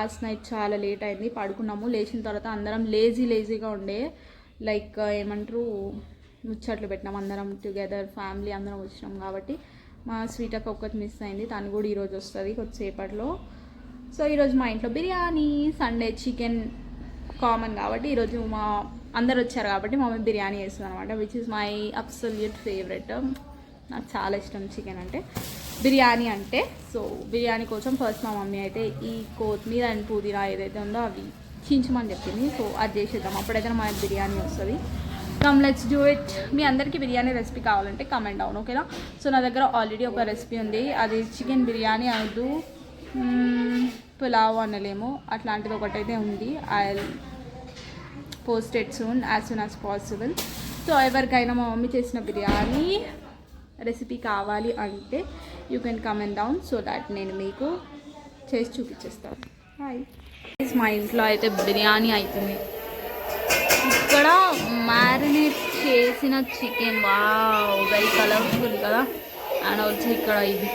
Last night చాలా late అయింది, పడుకున్నాము. లేచిన తర్వాత అందరం లేజీగా ఉండే, లైక్ ఏమంటారు ముచ్చట్లు పెట్టినాం అందరం టుగెదర్, ఫ్యామిలీ అందరం వచ్చినాం కాబట్టి. మా స్వీట్ అక్క ఒక్కటి మిస్ అయింది, తను కూడా ఈరోజు వస్తుంది కొద్దిసేపట్లో. సో ఈరోజు మా ఇంట్లో బిర్యానీ, సండే చికెన్ కామన్ కాబట్టి ఈరోజు మా అందరు వచ్చారు కాబట్టి మమ్మీ బిర్యానీ చేస్తుంది అనమాట, which is my absolute favourite. నాకు చాలా ఇష్టం చికెన్ అంటే, బిర్యానీ అంటే. సో బిర్యానీ కోసం ఫస్ట్ మా మమ్మీ అయితే ఈ కొత్తిమీర అండ్ పుదీనా ఏదైతే ఉందో అవి చించమని చెప్పింది. సో అది చేసేద్దాం, అప్పుడైతే మనకి బిర్యానీ వస్తుంది. Come let's do it. మీ అందరికీ బిర్యానీ రెసిపీ కావాలంటే కమెంట్ డౌన్, ఓకేనా? సో నా దగ్గర ఆల్రెడీ ఒక రెసిపీ ఉంది, అది చికెన్ బిర్యానీ అనదు, పులావ్ అనలేము, అట్లాంటిది ఒకటైతే ఉంది. I post it soon as possible. So ఎవరికైనా మా మమ్మీ చేసిన బిర్యానీ రెసిపీ కావాలి అంటే you can comment down, so that నేను మీకు చేసి చూపించేస్తాను. హాయ్, మా ఇంట్లో అయితే బిర్యానీ అవుతుంది. ఇక్కడ మ్యారినేట్ చేసిన చికెన్, వావ్ వెరీ కలర్ఫుల్ కదా. అండ్ ఆల్సో ఇక్కడ ఇది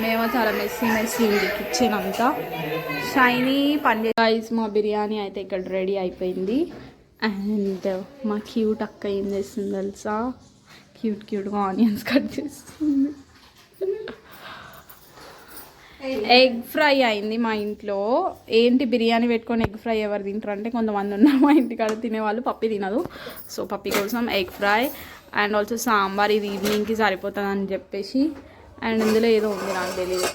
మేమో చాలా మెస్సీ ఉంది కిచెన్ అంతా, షైనీ పన్నీర్. గైస్ మా బిర్యానీ అయితే ఇక్కడ రెడీ అయిపోయింది. అండ్ మా క్యూట్ అక్క ఏం చేస్తుంది తెలుసా, క్యూట్గా ఆనియన్స్ కట్ చేస్తుంది. ఎగ్ ఫ్రై అయింది మా ఇంట్లో. ఏంటి బిర్యానీ పెట్టుకొని ఎగ్ ఫ్రై ఎవరు తింటారు అంటే కొంతమంది ఉన్నారు మా ఇంటికాడ తినేవాళ్ళు. పప్పి తినదు, సో పప్పి కోసం egg fry and also sambar. ఇది ఈవినింగ్కి సరిపోతుంది అని చెప్పేసి. అండ్ ఇందులో ఏదో ఉంది నాకు తెలియదు,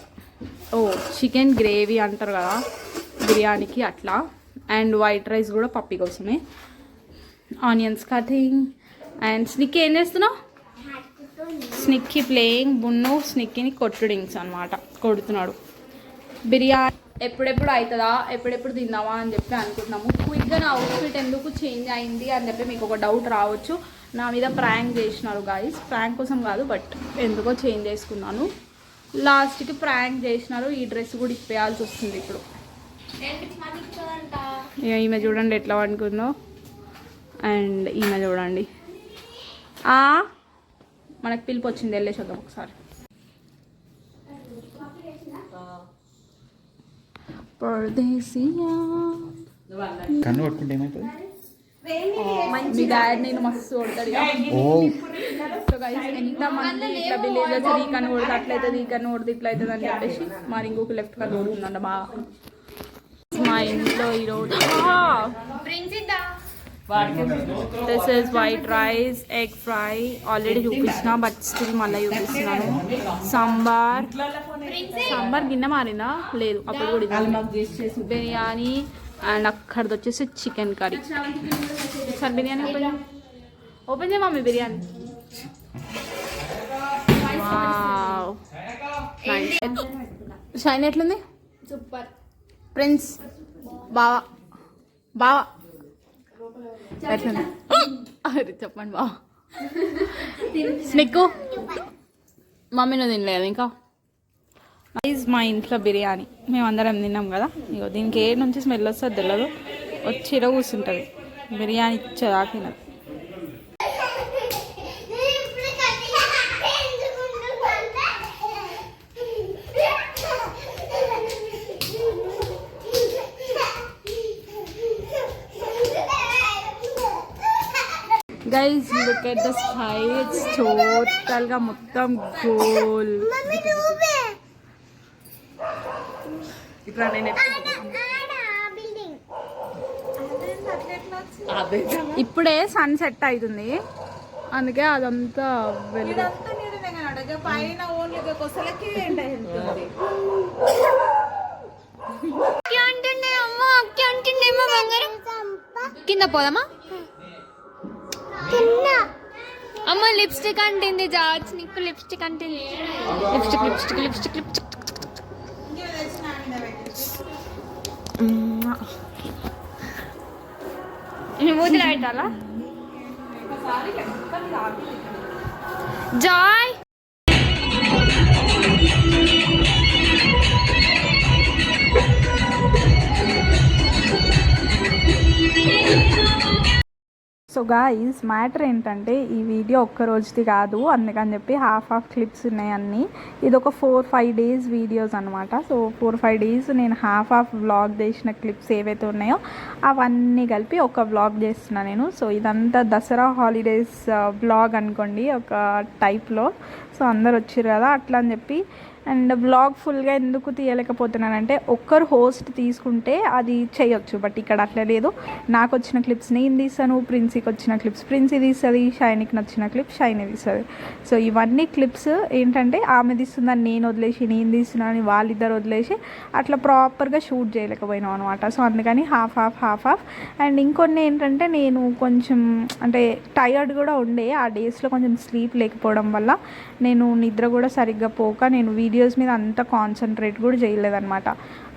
ఓ చికెన్ గ్రేవీ అంటారు కదా బిర్యానీకి అట్లా. అండ్ వైట్ రైస్ కూడా పప్పి కోసమే. Onions cutting. అండ్ స్నిక్ ఏం చేస్తున్నావు? స్నిక్కి ప్లేయింగ్, బున్ను స్నిక్కిని కొట్టుడింగ్స్ అనమాట, కొడుతున్నాడు. బిర్యానీ ఎప్పుడెప్పుడు అవుతుందా, ఎప్పుడెప్పుడు తిందామా అని చెప్పి అనుకుంటున్నాము. క్విక్గా నా అవుట్ఫిట్ ఎందుకు చేంజ్ అయింది అని చెప్పి మీకు ఒక డౌట్ రావచ్చు. నా మీద ప్రాంక్ చేసినారు గాయస్, ప్రాంక్ కోసం కాదు బట్ ఎందుకో చేంజ్ చేసుకున్నాను. లాస్ట్కి ప్రాంక్ చేసినారు, ఈ డ్రెస్ కూడా ఇప్పేయాల్సి వస్తుంది ఇప్పుడు. ఈమె చూడండి ఎట్లా అనుకుందో, అండ్ ఈమె చూడండి. మనకు పిలుపు వచ్చింది, వెళ్ళేసేద్దాం ఒకసారి. మీ డాడీ నేను మస్తు కొడతాడు. ఎంతమంది ఇట్లా విలేజెస్ ఈ కన్ను కొడితే అట్లయితుంది, ఈ కన్ను కొడితే ఇట్లా అవుతుంది అని చెప్పేసి మరి ఇంకొక లెఫ్ట్ కన్ను కొడుతుందంట బాగా. మా ఇంట్లో ఈరోజు this is white rice, egg fry already చూపించిన బట్ స్టిల్ మళ్ళీ చూపిస్తున్నాను. సాంబార్ గిన్నె మారిందా లేదు, అప్పుడు కూడా బిర్యానీ. అండ్ అక్కడిది వచ్చేసి chicken curry. Sir biryani open చేయ మమ్మీ బిర్యానీ. షైన్ ఎట్లుంది? సూపర్. ప్రిన్స్ బావా ఎట్లుంది? అరే చెప్పండి బావా. స్నిక్కు మమ్మీ నువ్వు తినలేదు ఇంకా? మా ఇంట్లో బిర్యానీ మేమందరం తిన్నాం కదా. ఇగో దీనికి ఏ నుంచి స్మెల్ వస్తుంది తెలియదు, వచ్చి ఇలా కూర్చుంటుంది. బిర్యానీ ఇచ్చేదాకా తినదు. Guys, look at the sky. It's total గా మొత్తం గోల్. ఇప్పుడే సన్ సెట్ అవుతుంది, అందుకే అదంతా కింద పోదామా? అమ్మ లిప్స్టిక్ అంటుంది జార్జ్, నీకు లిప్స్టిక్ అంటే లిప్స్టిక్ మూతిలో పెట్టాలా? జాయ్ సో గాయ్స్ మ్యాటర్ ఏంటంటే ఈ వీడియో ఒక్క రోజుది కాదు, అందుకని చెప్పి హాఫ్ క్లిప్స్ ఉన్నాయి అన్నీ. ఇది ఒక 4-5 డేస్ వీడియోస్ అనమాట. సో 4-5 డేస్ నేను హాఫ్ వ్లాగ్ చేసిన క్లిప్స్ ఏవైతే ఉన్నాయో అవన్నీ కలిపి ఒక వ్లాగ్ చేస్తున్నా నేను. సో ఇదంతా దసరా హాలిడేస్ వ్లాగ్ అనుకోండి ఒక టైప్లో. సో అందరు వచ్చారు కదా అట్లా అని చెప్పి. అండ్ వ్లాగ్ ఫుల్గా ఎందుకు తీయలేకపోతున్నానంటే ఒక్కరు హోస్ట్ తీసుకుంటే అది చేయొచ్చు, బట్ ఇక్కడ అట్లా లేదు. నాకు వచ్చిన క్లిప్స్ నేను తీస్తాను, ప్రిన్సీకి వచ్చిన క్లిప్స్ ప్రిన్సీ తీస్తుంది, షైనీకి నచ్చిన క్లిప్స్ షైనీ తీస్తుంది. సో ఇవన్నీ క్లిప్స్ ఏంటంటే ఆమె తీస్తుందని నేను వదిలేసి, నేను తీస్తున్నానని వాళ్ళిద్దరు వదిలేసి అట్లా ప్రాపర్గా షూట్ చేయలేకపోయినాం అనమాట. సో అందుకని హాఫ్. అండ్ ఇంకొన్ని ఏంటంటే నేను కొంచెం అంటే టైర్డ్ కూడా ఉండే ఆ డేస్లో, కొంచెం స్లీప్ లేకపోవడం వల్ల నేను నిద్ర కూడా సరిగ్గా పోక నేను వీడియోస్ మీద అంత కాన్సన్ట్రేట్ కూడా చేయలేదన్నమాట.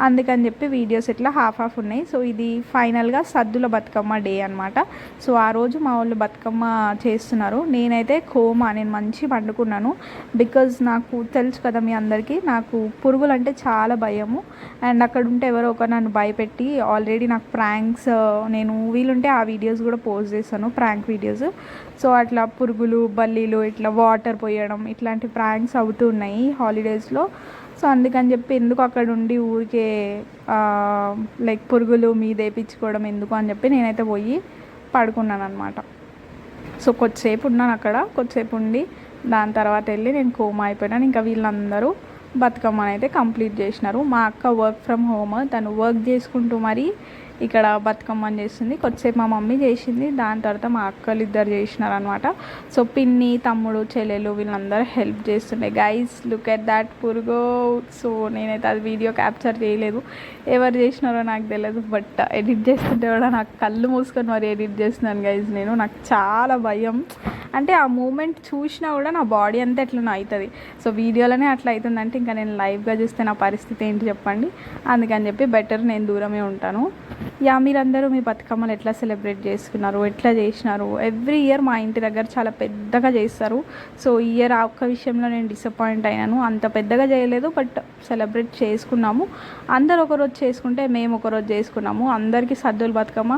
అందుకని చెప్పి వీడియోస్ ఇట్లా హాఫ్ ఉన్నాయి. సో ఇది ఫైనల్గా సద్దుల బతుకమ్మ డే అనమాట. సో ఆ రోజు మా వాళ్ళు బతుకమ్మ చేస్తున్నారు. నేనైతే నేను మంచి పండుకున్నాను. బికాజ్ నాకు తెలుసు కదా మీ అందరికీ, నాకు పురుగులు అంటే చాలా భయము. అండ్ అక్కడ ఉంటే ఎవరో ఒక నన్ను భయపెట్టి ఆల్రెడీ నాకు ప్రాంక్స్, నేను వీలుంటే ఆ వీడియోస్ కూడా పోస్ట్ చేశాను, ప్రాంక్ వీడియోస్. సో అట్లా పురుగులు, బల్లీలు, ఇట్లా వాటర్ పోయడం, ఇట్లాంటి ప్రాంక్స్ అవుతూ ఉన్నాయి హాలిడేస్లో. సో అందుకని చెప్పి ఎందుకు అక్కడ ఉండి ఊరికే లైక్ పురుగులు మీద వేయించుకోవడం ఎందుకు అని చెప్పి నేనైతే పోయి పడుకున్నాను అనమాట. సో కొద్దిసేపు ఉన్నాను అక్కడ, కొద్దిసేపు ఉండి దాని తర్వాత వెళ్ళి నేను కోమా అయిపోయినాను. ఇంకా వీళ్ళందరూ బతుకమ్మని అయితే కంప్లీట్ చేసినారు. మా అక్క వర్క్ ఫ్రమ్ హోమ్, తను వర్క్ చేసుకుంటూ మరి ఇక్కడ బతుకమ్మని చేస్తుంది. కొద్దిసేపు మా మమ్మీ చేసింది, దాని తర్వాత మా అక్కలు ఇద్దరు చేసినారు అనమాట. సో పిన్ని, తమ్ముడు, చెల్లెలు వీళ్ళందరూ హెల్ప్ చేస్తుండే. గైస్ లుక్ ఎట్ దాట్ పురుగు. సో నేనైతే అది వీడియో క్యాప్చర్ చేయలేదు, ఎవరు చేసినారో నాకు తెలియదు. బట్ ఎడిట్ చేస్తుంటే కూడా నాకు కళ్ళు మూసుకొని మరి ఎడిట్ చేస్తున్నాను గైస్. నాకు చాలా భయం, అంటే ఆ మూమెంట్ చూసినా కూడా నా బాడీ అంతా ఎట్లా అవుతుంది. సో వీడియోలోనే అట్లా అవుతుందంటే ఇంకా నేను లైవ్గా చూస్తే నా పరిస్థితి ఏంటి చెప్పండి. అందుకని చెప్పి బెటర్ నేను దూరమే ఉంటాను. మీరందరూ మీ బతుకమ్మలు ఎట్లా సెలబ్రేట్ చేసుకున్నారు, ఎట్లా చేసినారు? ఎవ్రీ ఇయర్ మా ఇంటి దగ్గర చాలా పెద్దగా చేస్తారు. సో ఈ ఇయర్ ఆ ఒక్క విషయంలో నేను డిసప్పాయింట్ అయినాను. అంత పెద్దగా చేయలేదు, బట్ సెలబ్రేట్ చేసుకున్నాము. అందరు ఒకరోజు చేసుకుంటే మేము ఒకరోజు చేసుకున్నాము. అందరికీ సద్దుల బతుకమ్మ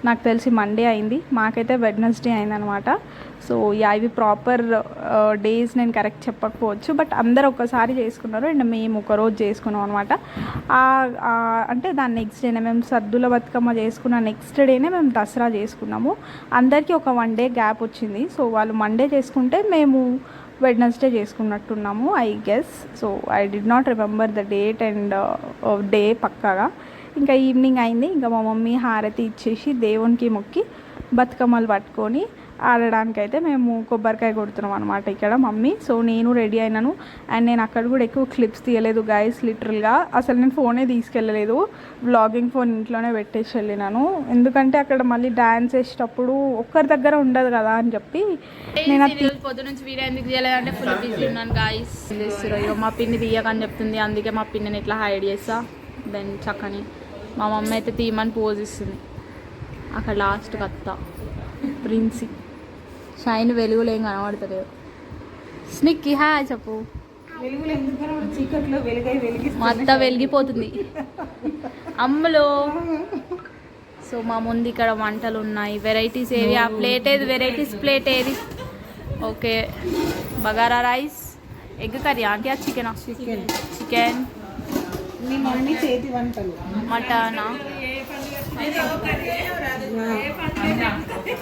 నాకు తెలిసి మండే అయింది, మాకైతే వెడ్నెస్డే అయిందనమాట. సో ఇవి ప్రాపర్ డేస్ నేను కరెక్ట్ చెప్పకపోవచ్చు, బట్ అందరు ఒక్కసారి చేసుకున్నారు అండ్ మేము ఒకరోజు చేసుకున్నాం అనమాట. అంటే దాని నెక్స్ట్ డేనే మేము సద్దుల బతుకమ్మ చేసుకున్న నెక్స్ట్ డేనే మేము దసరా చేసుకున్నాము. అందరికీ ఒక 1 డే గ్యాప్ వచ్చింది. సో వాళ్ళు మండే చేసుకుంటే మేము వెడ్నెస్డే చేసుకున్నట్టున్నాము I guess. So I did not remember the date and day పక్కాగా. ఇంకా ఈవినింగ్ అయింది, ఇంకా మా మమ్మీ హారతి ఇచ్చేసి దేవునికి మొక్కి బతుకమ్మలు పట్టుకొని ఆడడానికైతే మేము కొబ్బరికాయ కొడుతున్నాం అనమాట ఇక్కడ మమ్మీ. సో నేను రెడీ అయినాను అండ్ నేను అక్కడ కూడా ఎక్కువ క్లిప్స్ తీయలేదు గైస్. లిటరల్గా అసలు నేను ఫోనే తీసుకెళ్ళలేదు, వ్లాగింగ్ ఫోన్ ఇంట్లోనే పెట్టేసి వెళ్ళినాను. ఎందుకంటే అక్కడ మళ్ళీ డ్యాన్స్ వేసేటప్పుడు ఒక్కరి దగ్గర ఉండదు కదా అని చెప్పి నేను పొద్దు నుంచి వీడియో ఎందుకు చేయలేదంటే ఫుల్ బిజీ ఉన్నాను గైస్. మా పిన్ని తీయకని చెప్తుంది, అందుకే మా పిన్నిని ఇట్లా హైడ్ చేస్తా. దెన్ చక్కని మా మమ్మీ అయితే తీయమని పోజ్ ఇస్తుంది. అక్కడ లాస్ట్కి అత్త ప్రిన్సీ, షైన్ వెలుగులు ఏం కనబడతలేదు. స్నిక్కి హాయ్ చెప్పు. మా అత్త వెలిగిపోతుంది అమ్మలో. సో మా ముందు ఇక్కడ వంటలు ఉన్నాయి, వెరైటీస్ ఏవి? ఆ ప్లేట్ ఏది? వెరైటీస్ ప్లేట్ ఏది? Okay, bagara rice, egg curry aunty, ఆ చికెన్ చికెన్ మటనా,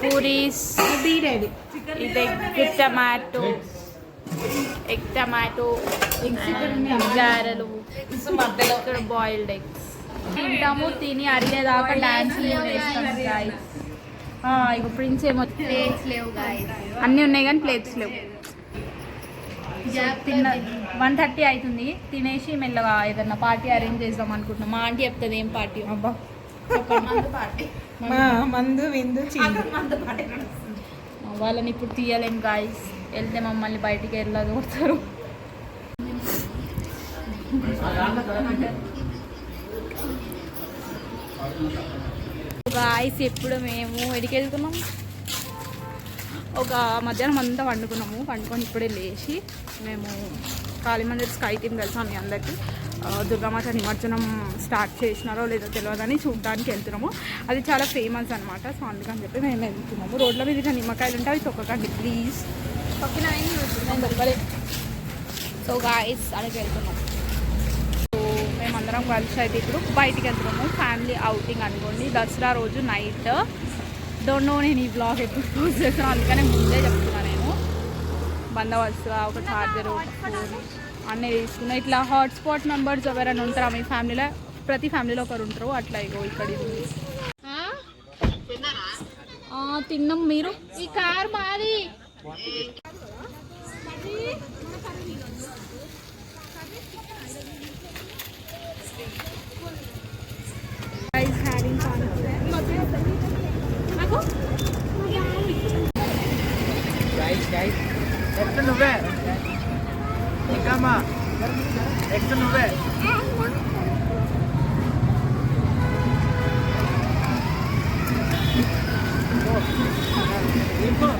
పూరీస్, ఇది ఎగ్ టమాటో, గారెలు, ఇక్కడ బాయిల్డ్ ఎగ్స్. తింటాము, తిని అడిగేదాకా డాన్స్ వేస్తాం గాయ్స్. ఇక ప్రిన్స్ ఏమో ప్లేట్స్ లేవు గాయ్స్, అన్నీ ఉన్నాయి కానీ ప్లేట్స్ లేవు. తిన్న 1:30 అవుతుంది, తినేసి మెల్లగా ఏదన్నా పార్టీ అరేంజ్ చేద్దాం అనుకుంటున్నాం. మా ఆంటీ చెప్తుంది ఏం పార్టీ. అబ్బా మందు విందు వాళ్ళని ఇప్పుడు తీయలేం గాయ్స్, వెళ్తే మమ్మల్ని బయటికి వెళ్ళగొడతారు. గాయ్స్ ఎప్పుడు మేము ఎడికి వెళ్తున్నాం, ఒక మధ్యాహ్నం అంతా వండుకొని ఇప్పుడే లేచి మేము కాళీమందిర్ స్కై టీమ్ కలిసాం మీ అందరికీ. దుర్గామాత నిమజ్జనం స్టార్ట్ చేసినారో లేదో తెలియదని చూడడానికి వెళ్తున్నాము. అది చాలా ఫేమస్ అనమాట. సో అందుకని చెప్పి మేము వెళ్తున్నాము. రోడ్ల మీద ఇట్లా నిమ్మకాయలు ఉంటాయి, అవి తొక్కకండి ప్లీజ్. సో గాయస్ అక్కడికి వెళ్తున్నాం. సో మేమందరం కలిసి అయితే ఇప్పుడు బయటికి వెళ్తున్నాము. ఫ్యామిలీ అవుటింగ్ అనుకోండి. దసరా రోజు నైట్. డోంట్ నో నేను ఈ బ్లాగ్ ఎప్పుడు పోస్ట్ చేస్తాను, అందుకనే ముందే చెప్తున్నాను. నేను బందోబస్తుగా ఒక ఛార్జర్, ఫోన్ అన్నీ తీసుకున్నా. ఇట్లా హాట్స్పాట్ మెంబర్స్ ఎవరైనా ఉంటారా మీ ఫ్యామిలీలో? ప్రతి ఫ్యామిలీలో ఒకరు ఉంటారు. అట్లా ఇగో ఇక్కడ తిన్నాం. మీరు ఈ కార్ మాది. నువ్వే ఇంకామా నువ్వే ఇంకో